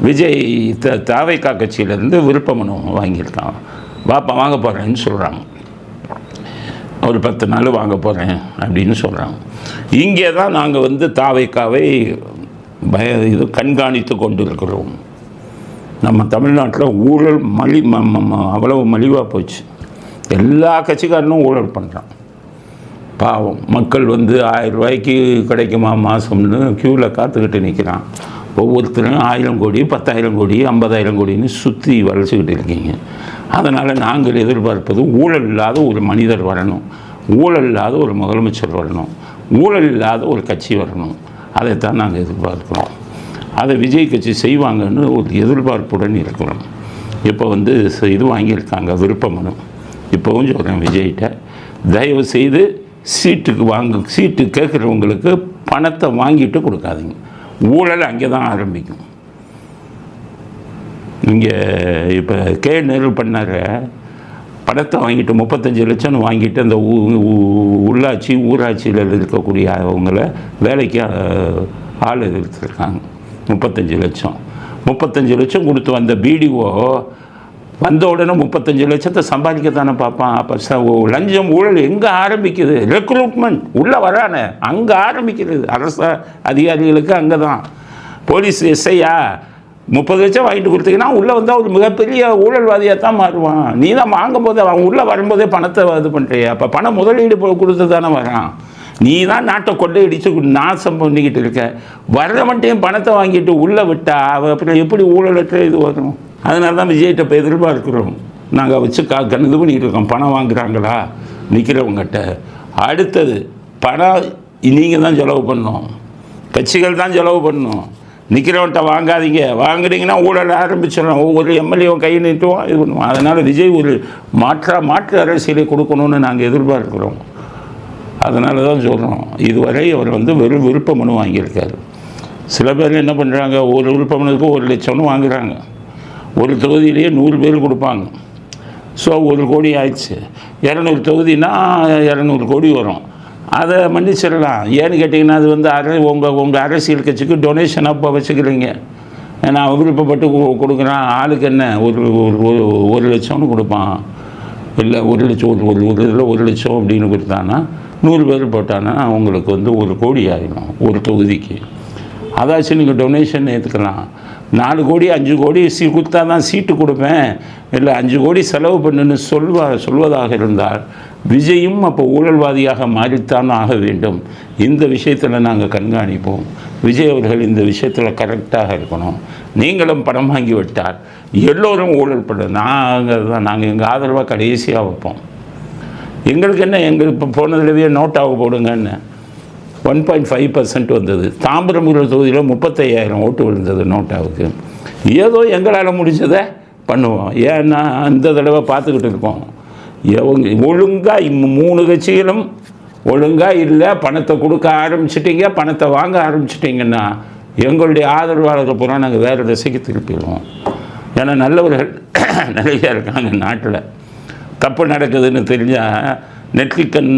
விஜய் தாவைக்கா கட்சியிலேருந்து விருப்ப மனு வாங்கியிருக்கான். வாப்பா வாங்க போகிறேன்னு சொல்கிறாங்க. ஒரு 10 நாள் வாங்க போகிறேன் அப்படின்னு சொல்கிறாங்க. இங்கே தான் நாங்கள் தாவைக்காவை இது கண்காணித்து கொண்டு இருக்கிறோம். நம்ம தமிழ்நாட்டில் ஊழல் அவ்வளவு மலிவாக போச்சு. எல்லா கட்சிக்காரனும் ஊழல் பண்ணுறான். பாவம் மக்கள் 1000 ரூபாய்க்கு கிடைக்குமா மாதம்னு க்யூவில் காத்துக்கிட்டு நிற்கிறான். ஒவ்வொருத்தரும் 1000 கோடி 10,000 கோடி 50,000 கோடின்னு சுற்றி வளைச்சிக்கிட்டு இருக்கீங்க. அதனால் நாங்கள் எதிர்பார்ப்பது ஊழல் இல்லாத ஒரு மனிதர் வரணும், ஊழல் இல்லாத ஒரு முதலமைச்சர் வரணும், ஊழல் இல்லாத ஒரு கட்சி வரணும். அதைத்தான் நாங்கள் எதிர்பார்க்கிறோம். அதை விஜய் கட்சி செய்வாங்கன்னு ஒரு எதிர்பார்ப்புடன் இருக்கிறோம். இப்போ இது வாங்கியிருக்காங்க விருப்ப மனு. இப்போவும் சொல்கிறேன் விஜய்கிட்ட, தயவு செய்து சீட்டு கேட்குறவங்களுக்கு பணத்தை வாங்கிட்டு கொடுக்காதீங்க. ஊழல் அங்கே தான் ஆரம்பிக்கும். இங்கே இப்போ நேரு பண்ணார பணத்தை வாங்கிட்டு 35 லட்சம் வாங்கிட்டு அந்த உள்ளாட்சி ஊராட்சியில் இருக்கக்கூடிய அவங்கள வேலைக்கு ஆள் எடுத்துருக்காங்க. 35 லட்சம் கொடுத்து வந்த பிடிஓ வந்த உடனே 35 லட்சத்தை சம்பாதிக்கத்தானே பார்ப்பான். அப்போ லஞ்சம் ஊழல் எங்கே ஆரம்பிக்குது? ரெக்ரூட்மெண்ட் உள்ளே வரானே அங்கே ஆரம்பிக்கிறது. அரசு அதிகாரிகளுக்கு அங்கே தான். போலீஸ் எஸ்ஐயா 30 லட்சம் வாங்கிட்டு கொடுத்தீங்கன்னா உள்ளே வந்தால் ஒரு மிகப்பெரிய ஊழல்வாதியாக தான் மாறுவான். நீ தான் வாங்கும்போது அவன் உள்ளே வரும்போதே பணத்தை இது பண்ணுறியா? அப்போ பணம் முதலீடு கொடுத்து தானே வரான். நீ தான் நாட்டை கொள்ளையடிச்சு நாசம் பண்ணிக்கிட்டு இருக்க. வர்றவன்ட்டையும் பணத்தை வாங்கிட்டு உள்ளே விட்டா அவன் அப்புறம் எப்படி ஊழலற்ற இது வரும்? அதனால தான் விஜய்கிட்ட இப்போ எதிர்பார்க்கிறோம். நாங்கள் வச்சு இது பண்ணிகிட்டு இருக்கோம். பணம் வாங்குறாங்களா நிற்கிறவங்ககிட்ட. அடுத்தது பணம் நீங்கள் தான் செலவு பண்ணணும், கட்சிகள் தான் செலவு பண்ணணும். நிற்கிறவன்ட்ட வாங்காதீங்க. வாங்குறீங்கன்னா ஊழல் ஆரம்பிச்சிடலாம். ஒவ்வொரு எம்எல்ஏவும் கை நீட்டுவோம் இது பண்ணுவோம். அதனால் விஜய் ஒரு மாற்று அரசியலை கொடுக்கணும்னு நாங்கள் எதிர்பார்க்கிறோம். அதனால தான் சொல்கிறோம். இதுவரை அவர் வெறும் விருப்ப மனு வாங்கியிருக்காரு. சில பேர் என்ன பண்ணுறாங்க, ஒரு விருப்ப மனுக்கு 1 லட்சம்னு வாங்குகிறாங்க. ஒரு தொகுதியிலேயே 100 பேர் கொடுப்பாங்க. ஸோ 1 கோடி ஆயிடுச்சு. 200 தொகுதினா 200 கோடி வரும். அதை மன்னிச்சிடலாம். ஏன்னு கேட்டிங்கன்னா அது உங்கள் அரசியல் கட்சிக்கு டொனேஷன் அப்போ வச்சுக்கிறீங்க. நான் விருப்பப்பட்டு கொடுக்குறான். ஆளுக்கு என்ன ஒரு லட்சம்னு கொடுப்பான். இல்லை 1 லட்சம் ஒரு இதில் 1 லட்சம் அப்படின்னு கொடுத்தான்னா 100 பேர் போட்டான்னா அவங்களுக்கு 1 கோடி ஆகிடும் ஒரு தொகுதிக்கு. அதாச்சும் நீங்கள் டொனேஷன் ஏற்றுக்கலாம். 4 கோடி 5 கோடி கொடுத்தா தான் சீட்டு கொடுப்பேன், இல்லை 5 கோடி செலவு பண்ணுன்னு சொல்வதாக இருந்தால் விஜயும் அப்போ ஊழல்வாதியாக மாறித்தான் ஆக வேண்டும். இந்த விஷயத்தில் நாங்கள் கண்காணிப்போம். விஜய் அவர்கள் இந்த விஷயத்தில் கரெக்டாக இருக்கணும். நீங்களும் பணம் வாங்கி விட்டார் எல்லோரும் ஊழல் பண்ண நாங்கள் எங்கள் ஆதரவாக கடைசியாக வைப்போம். எங்களுக்கு என்ன, எங்களுக்கு இப்போ போன தடவையே நோட்டாக போடுங்கன்னு 1.5% வந்தது. தாம்பரமுரு தொகுதியில் 35,000 ஓட்டு விழுந்தது நோட்டாவுக்கு. ஏதோ எங்களால் முடிஞ்சதை பண்ணுவோம். ஏன்னா இந்த தடவை பார்த்துக்கிட்டு இருக்கோம். ஒழுங்காக 3 கட்சிகளும் ஒழுங்காக இல்லை, பணத்தை கொடுக்க ஆரம்பிச்சிட்டிங்க, பணத்தை வாங்க ஆரம்பிச்சிட்டிங்கன்னா எங்களுடைய ஆதரவாளர்கள் பூரா நாங்கள் வேறு திசைக்கு திருப்பிடுவோம். ஏன்னா நல்லவர்கள் நிறையா இருக்காங்க நாட்டில். தப்பு நடக்குதுன்னு தெரிஞ்சால் நெற்றிக்கண்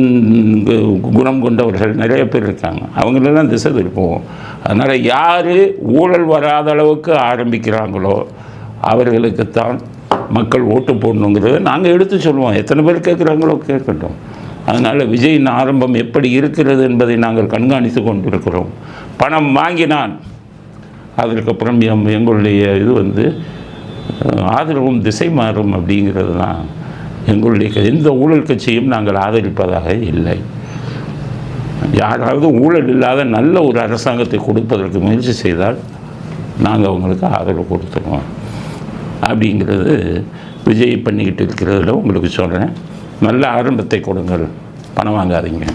குணம் கொண்டவர்கள் நிறைய பேர் இருக்காங்க. அவங்களெல்லாம் திசை திருப்புவோம். அதனால் யார் ஊழல் வராத அளவுக்கு ஆரம்பிக்கிறாங்களோ அவர்களுக்குத்தான் மக்கள் ஓட்டு போடணுங்கிறத நாங்கள் எடுத்து சொல்லுவோம். எத்தனை பேர் கேட்குறாங்களோ கேட்கட்டும். அதனால் விஜயின் ஆரம்பம் எப்படி இருக்கிறது என்பதை நாங்கள் கண்காணித்து கொண்டிருக்கிறோம். பணம் வாங்கினான், அதற்கப்புறம் எங்களுடைய இது ஆதரவும் திசை மாறும் அப்படிங்கிறது தான். எங்களுடைய எந்த ஊழல் கட்சியும் நாங்கள் ஆதரிப்பதாக இல்லை. யாராவது ஊழல் இல்லாத நல்ல ஒரு அரசாங்கத்தை கொடுப்பதற்கு முயற்சி செய்தால் நாங்கள் அவங்களுக்கு ஆதரவு கொடுத்துருவோம். அப்படிங்கிறது விஜய் பண்ணிக்கிட்டு இருக்கிறதுல உங்களுக்கு சொல்கிறேன். நல்ல ஆரம்பத்தை கொடுங்கள், பணம் வாங்காதீங்க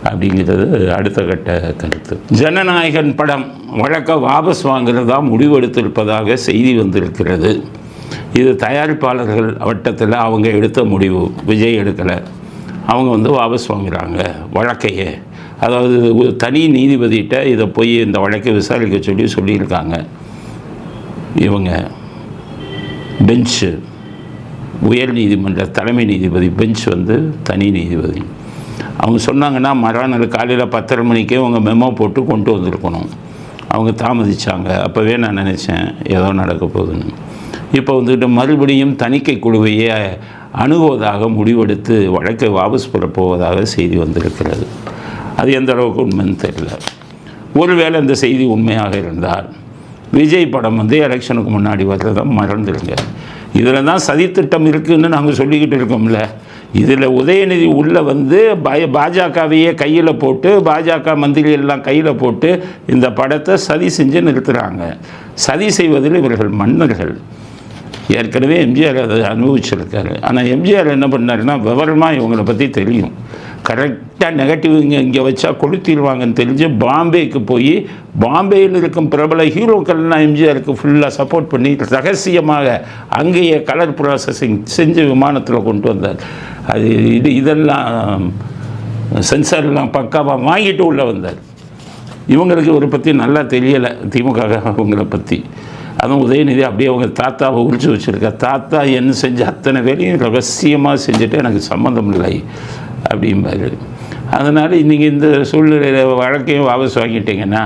அப்படிங்கிறது அடுத்த கட்ட கருத்து. ஜனநாயகன் படம் வழக்க வாபஸ் வாங்கிறதா முடிவெடுத்திருப்பதாக செய்தி வந்திருக்கிறது. இது தயாரிப்பாளர்கள் வட்டத்தில் அவங்க எடுத்த முடிவு. விஜய் எடுக்கலை, அவங்க வாபஸ் வாங்குகிறாங்க வழக்கையே. அதாவது தனி நீதிபதிகிட்ட இதை போய் இந்த வழக்கை விசாரிக்க சொல்லியிருக்காங்க. இவங்க பெஞ்சு, உயர் நீதிமன்ற தலைமை நீதிபதி பெஞ்ச் தனி நீதிபதி. அவங்க சொன்னாங்கன்னா மறுநாள் காலையில் 10:30 மணிக்கே அவங்க மெமோ போட்டு கொண்டு வந்திருக்கணும். அவங்க தாமதித்தாங்க. அப்போவே நான் நினச்சேன் ஏதோ நடக்க போகுதுன்னு. இப்போ வந்துட்டு மறுபடியும் தணிக்கை குழுவையே அணுகுவதாக முடிவெடுத்து வழக்கை வாபஸ் பெறப்போவதாக செய்தி வந்திருக்கிறது. அது எந்த அளவுக்கு உண்மைன்னு தெரியல. ஒருவேளை இந்த செய்தி உண்மையாக இருந்தால் விஜய் படம் வந்து எலெக்ஷனுக்கு முன்னாடி வர்றதை மறந்துடுங்க. இதில் தான் சதித்திட்டம் இருக்குதுன்னு நாங்கள் சொல்லிக்கிட்டு இருக்கோம்ல. இதில் உதயநிதி உள்ளே வந்து பாஜகவையே கையில் போட்டு, பாஜக மந்திரி எல்லாம் கையில் போட்டு இந்த படத்தை சதி செஞ்சு நிறுத்துகிறாங்க. சதி செய்வதில் இவர்கள் மன்னர்கள். ஏற்கனவே எம்ஜிஆர் அதை அனுபவிச்சிருக்காரு. ஆனால் எம்ஜிஆர் என்ன பண்ணாருன்னா, விவரமாக இவங்களை பற்றி தெரியும். கரெக்டாக நெகட்டிவ் இங்கே வச்சா கொளுத்திடுவாங்கன்னு தெரிஞ்சு பாம்பேக்கு போய் பாம்பேயில் இருக்கும் பிரபல ஹீரோக்கள்லாம் எம்ஜிஆருக்கு ஃபுல்லாக சப்போர்ட் பண்ணி ரகசியமாக அங்கேயே கலர் ப்ராசஸிங் செஞ்சு விமானத்தில் கொண்டு வந்தார். அது இதெல்லாம் சென்சார்லாம் பக்காவாக வாங்கிட்டு உள்ளே வந்தார். இவங்களுக்கு இவரை பற்றி நல்லா தெரியலை, திமுக அவங்கள பற்றி. அதுவும் உதயநிதி அப்படியே அவங்க தாத்தாவை உரிச்சு வச்சுருக்கா. தாத்தா என்ன செஞ்ச அத்தனை வேலையும் ரகசியமாக செஞ்சுட்டு எனக்கு சம்மந்தம் இல்லை அப்படிம்பாரு. அதனால் இன்றைக்கி இந்த சூழ்நிலையில் வழக்கையும் வாபஸ் வாங்கிட்டிங்கன்னா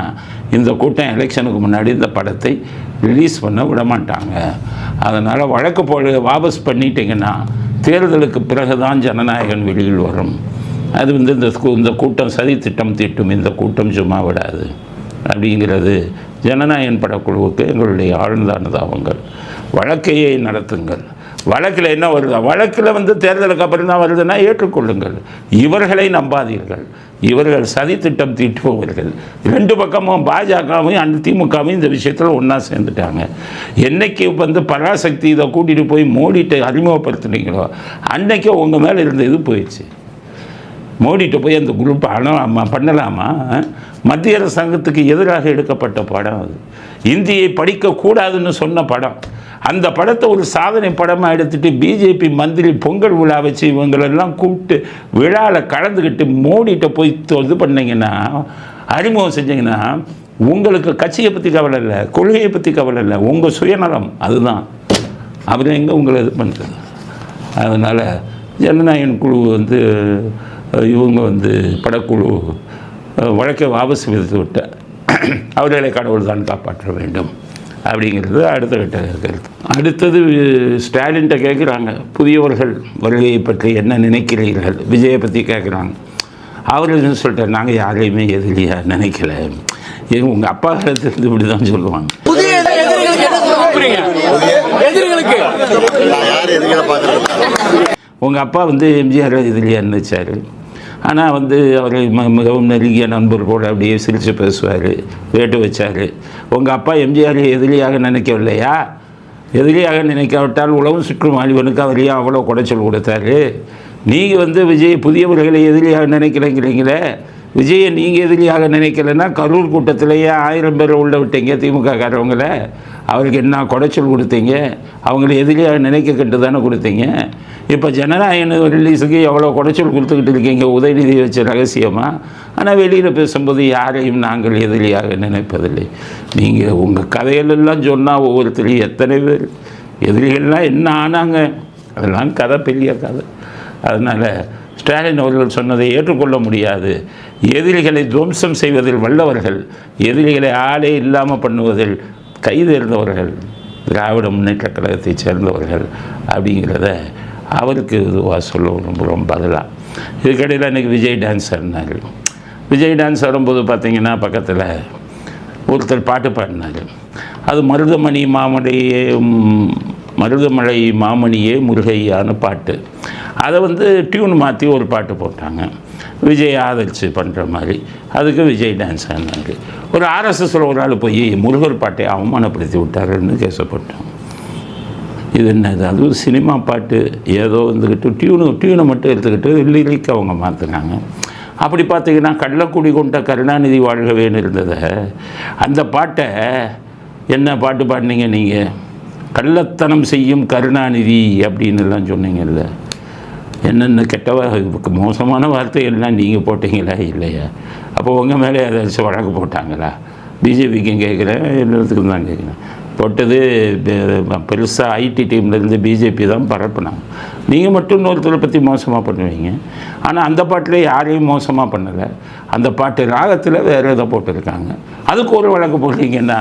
இந்த கூட்டம் எலெக்ஷனுக்கு முன்னாடி இந்த படத்தை ரிலீஸ் பண்ண விட மாட்டாங்க. அதனால் வழக்கு வாபஸ் பண்ணிட்டிங்கன்னா தேர்தலுக்கு பிறகு தான் ஜனநாயகன் வெளியில் வரும். அது வந்து இந்த கூட்டம் சதி திட்டம் தீட்டும். இந்த கூட்டம் சும்மா விடாது அப்படிங்கிறது ஜனநாயகன் படக்குழுவுக்கு எங்களுடைய ஆழ்ந்த அனுதாபங்கள். வழக்கையை நடத்துங்கள். வழக்கில் என்ன வருதா? வழக்கில் வந்து தேர்தலுக்கு அப்புறம் தான் வருதுன்னா ஏற்றுக்கொள்ளுங்கள். இவர்களை நம்பாதீர்கள். இவர்கள் சதி திட்டம் தீட்டுபவர்கள். ரெண்டு பக்கமும் பாஜகவும் திமுகவும் இந்த விஷயத்தில் ஒன்றா சேர்ந்துட்டாங்க. என்றைக்கு வந்து பராசக்தி இதை கூட்டிகிட்டு போய் மோடிட்டு அறிமுகப்படுத்துனீங்களோ அன்றைக்கி உங்கள் மேலே இருந்த இது போயிடுச்சு. மோடிட்ட போய் அந்த குரூப் பண்ணலாமா? மத்திய அரசாங்கத்துக்கு எதிராக எடுக்கப்பட்ட படம் அது. இந்தியை படிக்கக்கூடாதுன்னு சொன்ன படம். அந்த படத்தை ஒரு சாதனை படமாக எடுத்துகிட்டு பிஜேபி மந்திரி பொங்கல் விழா வச்சு இவங்களெல்லாம் கூப்பிட்டு விழாவில் கலந்துக்கிட்டு மோடிட்ட போய் இது பண்ணிங்கன்னா, அறிமுகம் செஞ்சிங்கன்னா, உங்களுக்கு கட்சியை பற்றி கவலை இல்லை, கொள்கையை பற்றி கவலை இல்லை, உங்கள் சுயநலம் அதுதான். அவர் எங்கே உங்களை இது பண்ணுறது? அதனால் ஜனநாயகன் குழு வந்து இவங்க வந்து படக்குழு வழக்கை வாபஸ் விதித்து விட்ட அவர்களை கடவுள் தான் காப்பாற்ற வேண்டும் அப்படிங்கிறது அடுத்த கட்ட கருத்து. அடுத்தது ஸ்டாலின்கிட்ட கேட்குறாங்க, புதியவர்கள் வருகையை பற்றி என்ன நினைக்கிறீர்கள்? விஜயை பற்றி கேட்குறாங்க. அவர் என்ன சொல்லிட்டார், நாங்கள் யாரையுமே எதிரியாக நினைக்கல. உங்கள் அப்பா காலத்துலேருந்து இப்படி தான் சொல்லுவாங்க. உங்கள் அப்பா வந்து எம்ஜிஆர் எதிரியாக நினைச்சார். ஆனால் வந்து அவர் மிகவும் நெருங்கிய நண்பர் போல் அப்படியே சிரித்து பேசுவார், வேட்டு வச்சார். உங்கள் அப்பா எம்ஜிஆர் எதிரியாக நினைக்கவில்லையா? எதிரியாக நினைக்காவிட்டால் உழவு சுற்றும் மாலிவனுக்கு அவர் ஏன் அவ்வளோ குடைச்சல் கொடுத்தாரு? நீங்கள் வந்து விஜய் புதியவர்களை எதிரியாக நினைக்கிறீங்களே, விஜயை நீங்கள் எதிரியாக நினைக்கலைன்னா கரூர் கூட்டத்திலேயே 1000 பேரை உள்ள விட்டீங்க திமுககாரவங்கள. அவருக்கு என்ன குடைச்சல் கொடுத்தீங்க? அவங்கள எதிரியாக நினைக்க கண்டு தானே கொடுத்தீங்க. இப்போ ஜனநாயகன் ரிலீஸுக்கு எவ்வளோ குடைச்சல் கொடுத்துக்கிட்டு இருக்கீங்க உதயநிதி வச்ச ரகசியமாக. ஆனால் வெளியில் பேசும்போது யாரையும் நாங்கள் எதிரியாக நினைப்பதில்லை. நீங்கள் உங்கள் கதைகளெல்லாம் சொன்னால் ஒவ்வொருத்தரையும் எத்தனை பேர் எதிரிகள்லாம் என்ன ஆனாங்க, அதெல்லாம் கதை பெரிய கதை. அதனால் ஸ்டாலின் அவர்கள் சொன்னதை ஏற்றுக்கொள்ள முடியாது. எதிரிகளை துவம்சம் செய்வதில் வல்லவர்கள், எதிரிகளை ஆளே இல்லாமல் பண்ணுவதில் கைதேர்ந்தவர்கள் திராவிட முன்னேற்ற கழகத்தைச் சேர்ந்தவர்கள் அப்படிங்கிறத அவருக்கு இதுவாக சொல்ல ரொம்ப பதிலாக. இதுக்கடையில் அன்றைக்கி விஜய் டான்ஸ் ஆடினார். விஜய் டான்ஸ் ஆடும்போது பார்த்திங்கன்னா பக்கத்தில் ஒருத்தர் பாட்டு பாடினார். அது மருதமலை மாமணியே முருகையான்னு பாட்டு. அதை வந்து டியூன் மாற்றி ஒரு பாட்டு போட்டாங்க, விஜய் ஆதரிச்சு பண்ணுற மாதிரி. அதுக்கு விஜய் டான்ஸ் ஆடினார். ஒரு ஆர்எஸ்எஸில் ஒரு ஆள் போய் முருகர் பாட்டை அவமானப்படுத்தி விட்டாருன்னு கேசப்பட்டோம். இது என்னது? அதுவும் சினிமா பாட்டு ஏதோ வந்துக்கிட்டு டியூனை மட்டும் எடுத்துக்கிட்டு லிரிக் அவங்க மாற்றுறாங்க. அப்படி பார்த்திங்கன்னா கள்ளக்குடி கொண்ட கருணாநிதி வாழ்கவேன்னு இருந்ததை அந்த பாட்டை என்ன பாட்டு பாடினீங்க நீங்கள்? கள்ளத்தனம் செய்யும் கருணாநிதி அப்படின்னுலாம் சொன்னீங்கல்ல. என்னென்ன மோசமான வார்த்தைகள்லாம் நீங்கள் போட்டிங்களா இல்லையா? அப்போ உங்கள் மேலே ஏதாச்சும் வழக்கு போட்டாங்களா? பிஜேபிக்கும் கேட்குறேன், எல்லாத்துக்கும் தான் கேட்குறேன். போட்டது பெருசாக ஐடி டீம்லேருந்து பிஜேபி தான் பரப்புனாங்க. நீங்கள் மட்டும் இன்னொருத்தரை பற்றி மோசமாக பண்ணுவீங்க. ஆனால் அந்த பாட்டில் யாரையும் மோசமாக பண்ணலை. அந்த பாட்டு ராகத்தில் வேறு எதை போட்டிருக்காங்க. அதுக்கு ஒரு வழக்கு போட்டிங்கன்னா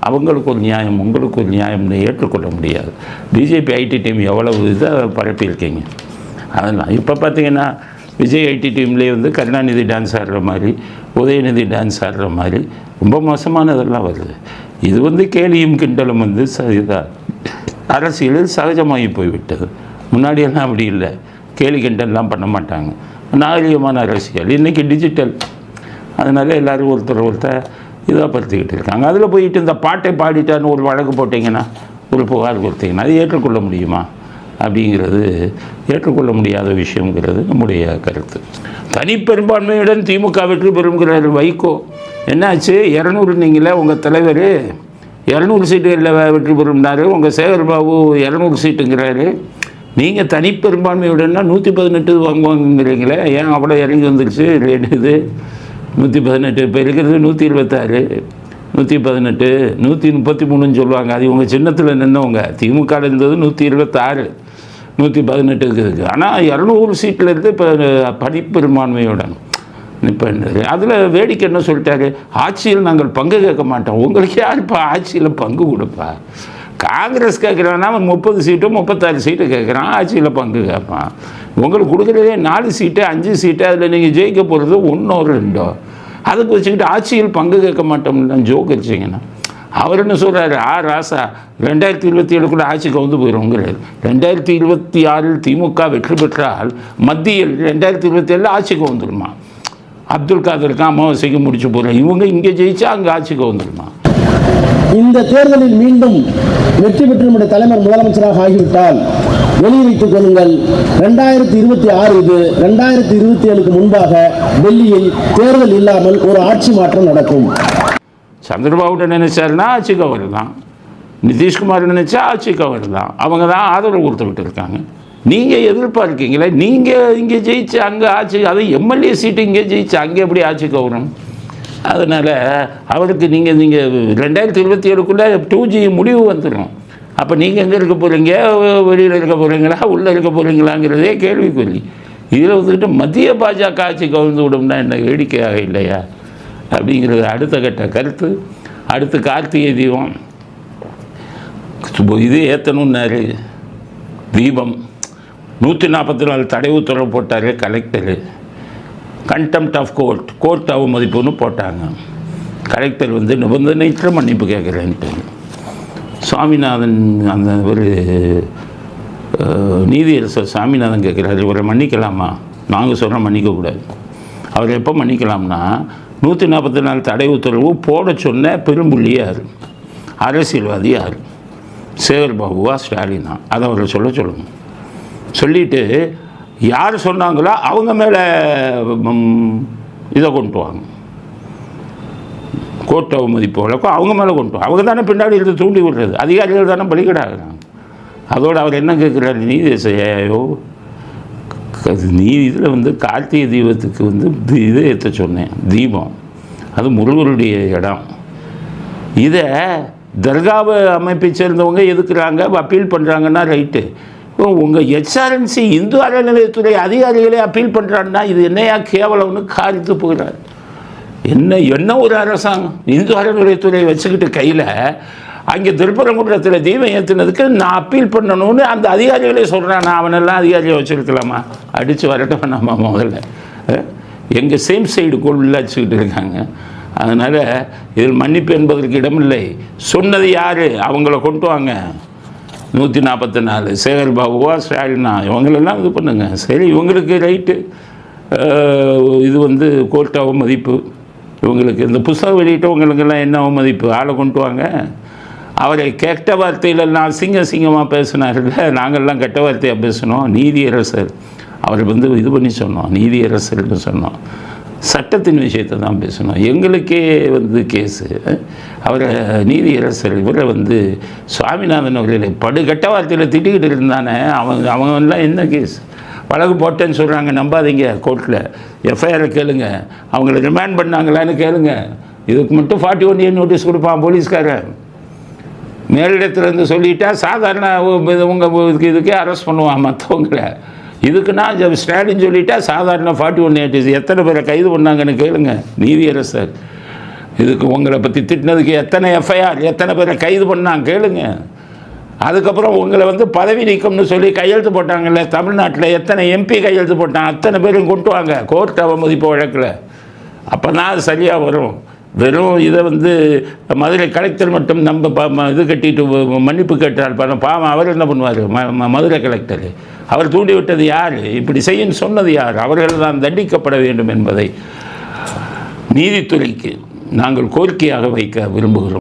அவங்களுக்கு ஒரு நியாயம், உங்களுக்கு ஒரு நியாயம்னு ஏற்றுக்கொள்ள முடியாது. பிஜேபி ஐடி டீம் எவ்வளவு இதை பரப்பியிருக்கீங்க. அதெல்லாம் இப்போ பார்த்தீங்கன்னா விஜய் ஐடி டீம்லேயே வந்து கருணாநிதி டான்ஸ் ஆடுற மாதிரி, உதயநிதி டான்ஸ் ஆடுற மாதிரி ரொம்ப மோசமானதெல்லாம் வருது. இது வந்து கேலியும் கிண்டலும் வந்து இதாக அரசியலில் சகஜமாகி போய்விட்டது. முன்னாடியெல்லாம் அப்படி இல்லை, கேலி கிண்டல்லாம் பண்ண மாட்டாங்க. நாகரிகமான அரசியல் இன்றைக்கி டிஜிட்டல். அதனால் எல்லோரும் ஒருத்தர் இதாக படுத்திக்கிட்டு இருக்காங்க. அதில் போயிட்டு இந்த பாட்டை பாடிட்டான்னு ஒரு வழக்கு போட்டிங்கன்னா, ஒரு புகார் கொடுத்தீங்கன்னா அது ஏற்றுக்கொள்ள முடியுமா அப்படிங்கிறது ஏற்றுக்கொள்ள முடியாத விஷயங்கிறது நம்முடைய கருத்து. தனிப்பெரும்பான்மையுடன் திமுக வெற்றி பெறுங்கிறார் வைகோ. என்னாச்சு? 200 நீங்களே உங்கள் தலைவர் 200 சீட்டுகளில் வெற்றி பெறும்னாரு. உங்கள் சேகர்பாபு 200 சீட்டுங்கிறாரு. நீங்கள் தனிப்பெரும்பான்மையுடனா 118 வாங்குவாங்கிறீங்களே, ஏன் அவ்வளோ இறங்கி வந்துருச்சு இது? 118 இப்போ இருக்கிறது 126, 118, 133ன்னு சொல்லுவாங்க. அது இவங்க சின்னத்தில் நின்றவங்க. திமுக இருந்தது 126, 118 இருக்குது. ஆனால் 200 சீட்டில் இருந்து இப்போ படிப்பெரும்பான்மையுடன் இப்போ அதில் வேடிக்கை என்ன சொல்லிட்டாரு? ஆட்சியில் நாங்கள் பங்கு கேட்க மாட்டோம். உங்களுக்கு யார் இப்போ ஆட்சியில் பங்கு கொடுப்பா? காங்கிரஸ் கேட்குறான்னா 30 சீட்டோ 36 சீட்டு கேட்குறான், ஆட்சியில் பங்கு கேட்பான். உங்களுக்கு கொடுக்குறதே 4 சீட்டு 5 சீட்டு, அதில் நீங்கள் ஜெயிக்க போகிறது 1 or 2. அதுக்கு வச்சுக்கிட்டு ஆட்சியில் பங்கு கேட்க மாட்டோம்னா ஜோக் வச்சிங்கன்னா அவர் என்ன சொல்கிறாரு? ராசா 2027 ஆட்சிக்கு வந்து போயிடும்ங்கிறார். 2026 திமுக வெற்றி பெற்றால் மத்தியில் 2027 ஆட்சிக்கு வந்துடுமா? அப்துல் காதருக்கு அமாவாசைக்கு முடிச்சு போகிறேன். இவங்க இங்கே ஜெயிச்சா அங்கே ஆட்சிக்கு வந்துடுமா? இந்த தேர்தலில் மீண்டும் வெற்றி பெற்று நம்முடைய தலைவர் முதலமைச்சராக ஆகிவிட்டால் வெளியே வைத்துக் கொள்ளுங்கள். 2026 இது. 2027க்கு முன்பாக டெல்லியில் தேர்தல் இல்லாமல் ஒரு ஆட்சி மாற்றம் நடக்கும். சந்திரபாபு நினைச்சாருன்னா ஆட்சிக்கு அவர் தான், நிதிஷ்குமார் நினைச்சா ஆட்சிக்கு அவர் தான். அவங்க தான் ஆதரவு கொடுத்துக்கிட்டு இருக்காங்க. நீங்கள் எதிர்பார்க்கீங்களே, நீங்கள் இங்கே ஜெயிச்சு அங்கே ஆட்சி, அது எம்எல்ஏ சீட்டு இங்கே ஜெயிச்சு அங்கே எப்படி ஆட்சிக்கு வரும்? அதனால் அவருக்கு நீங்கள் 2027க்குள்ளே 2G முடிவு வந்துடும். அப்போ நீங்கள் எங்கே இருக்க போகிறீங்க? வெளியில் இருக்க போகிறீங்களா, உள்ளே இருக்க போகிறீங்களாங்கிறதே கேள்விக்குறி. இதில் வந்துக்கிட்டு மத்திய பாஜக ஆட்சி கவிழ்ந்து விடும்னா என்ன வேடிக்கையாக இல்லையா அப்படிங்கிறது அடுத்த கட்ட கருத்து. அடுத்து கார்த்திகை தீபம் இது ஏற்றணுன்னாரு. தீபம் 144 தடை உத்தரவு போட்டார் கலெக்டரு. கண்டெம்ட் ஆஃப் கோர்ட் அவமதிப்புன்னு போட்டாங்க. கலெக்டர் வந்து நிபந்தனையற்ற மன்னிப்பு கேட்குறேன்ட்டு. சாமிநாதன் அந்த ஒரு நீதியரசர் சாமிநாதன் கேட்குறாரு, இவரை மன்னிக்கலாமா? நாங்கள் சொல்கிறோம் மன்னிக்கக்கூடாது. அவர் எப்போ மன்னிக்கலாம்னா 144 தடை உத்தரவு போட சொன்ன பெரும்புள்ளி யார்? அரசியல்வாதி யார்? சேகர்பாபுவா ஸ்டாலினா? அதை அவரை சொல்லுங்க. சொல்லிவிட்டு யார் சொன்னாங்களோ அவங்க மேலே இதை கொண்டு வாங்க, கோர்ட் அவமதிப்பு வழக்கம் அவங்க மேலே கொண்டு வாங்க. அவங்க தானே பின்னாடி இருந்து தூண்டி விடுறது, அதிகாரிகள் தானே பலிகடாகிறாங்க. அதோடு அவர் என்ன கேட்குறாரு? நீதி செய்யோ இதில் வந்து கார்த்திகை தீபத்துக்கு வந்து இதை ஏற்ற சொன்னேன், தீபம். அது முருகருடைய இடம். இதை தர்காவை அமைப்பை சேர்ந்தவங்க எதுக்குறாங்க, அப்பீல் பண்ணுறாங்கன்னா ரைட்டு. உங்கள் ஹெச்ஆர்என்சி இந்து அறநிலையத்துறை அதிகாரிகளே அப்பீல் பண்ணுறாங்கன்னா இது என்னையா கேவலம்னு காரித்து போகிறார். என்ன ஒரு அரசாங்கம்? இந்து அறநிலையத்துறை வச்சுக்கிட்டு கையில் அங்கே திருப்பரங்குன்றத்தில் தீபம் ஏற்றுனதுக்கு நான் அப்பீல் பண்ணணும்னு அந்த அதிகாரிகளே சொல்கிறான். நான் அவனெல்லாம் அதிகாரியை வச்சுருக்கலாமா? அடித்து வரட்ட வேணாமா? முதல்ல எங்கள் சேம் சைடு கொள்ள வச்சுக்கிட்டு இருக்காங்க. அதனால் இதில் மன்னிப்பு என்பதற்கு இடமில்லை. சொன்னது யார்? அவங்கள கொண்டு வாங்க. 144 சேகர்பாபுவா ஸ்டாலினா இவங்களெல்லாம் இது பண்ணுங்க. சரி, இவங்களுக்கு ரைட்டு. இது வந்து கோர்ட் அவமதிப்பு. இவங்களுக்கு இந்த புத்தகம் வெளியிட்டவங்களுக்கெல்லாம் என்ன அவமதிப்பு? ஆளை கொண்டு வாங்க. அவரை கெட்ட வார்த்தையிலெல்லாம் அசிங்கமாக பேசினார்ல, நாங்கள்லாம் கெட்ட வார்த்தையாக பேசினோம். நீதியரசர் அவரை வந்து இது பண்ணி சொன்னோம், நீதியரசர்னு சொன்னோம். சட்டத்தின் விஷயத்தை தான் பேசணும். எங்களுக்கே வந்து கேஸு. அவரை நீதியரசர் இவரை வந்து சுவாமிநாதன் அவர்களை படுகட்ட வார்த்தையில் திட்டிக்கிட்டு இருந்தானே, அவங்கெல்லாம் என்ன கேஸ்? வழக்கு போட்டேன்னு சொல்கிறாங்க, நம்பாதீங்க. கோர்ட்டில் எஃப்ஐஆரை கேளுங்க. அவங்கள ரிமாண்ட் பண்ணாங்களான்னு கேளுங்க. இதுக்கு மட்டும் 41A நோட்டீஸ் கொடுப்பான் போலீஸ்காரன். மேலிடத்துலேருந்து சொல்லிட்டா சாதாரண உங்கள் இதுக்கே அரெஸ்ட் பண்ணுவான் மற்றவங்கள. இதுக்குன்னா ஸ்டாலின் சொல்லிட்டா சாதாரண 4180 எத்தனை பேரை கைது பண்ணாங்கன்னு கேளுங்க நீதியரசர். இதுக்கு உங்களை பற்றி திட்டினதுக்கு எத்தனை எஃப்ஐஆர், எத்தனை பேரை கைது பண்ணாங்க கேளுங்க. அதுக்கப்புறம் உங்களை பதவி நீக்கம்னு சொல்லி கையெழுத்து போட்டாங்கல்ல தமிழ்நாட்டில், எத்தனை எம்பி கையெழுத்து போட்டாங்க, அத்தனை பேரும் கொண்டு வாங்க கோர்ட் அவமதிப்பு வழக்கில். அப்போ தான் அது சரியாக வரும். வெறும் இதை மதுரை கலெக்டர் மட்டும் நம்ம இது கட்டிட்டு மன்னிப்பு கேட்டால் பாவம் அவர் என்ன பண்ணுவார்? மதுரை கலெக்டர் அவர் தூண்டி விட்டது யார்? இப்படி செய்யன்னு சொன்னது யார்? அவர்கள் தான் தண்டிக்கப்பட வேண்டும் என்பதை நீதித்துறைக்கு நாங்கள் கோரிக்கையாக வைக்க விரும்புகிறோம்.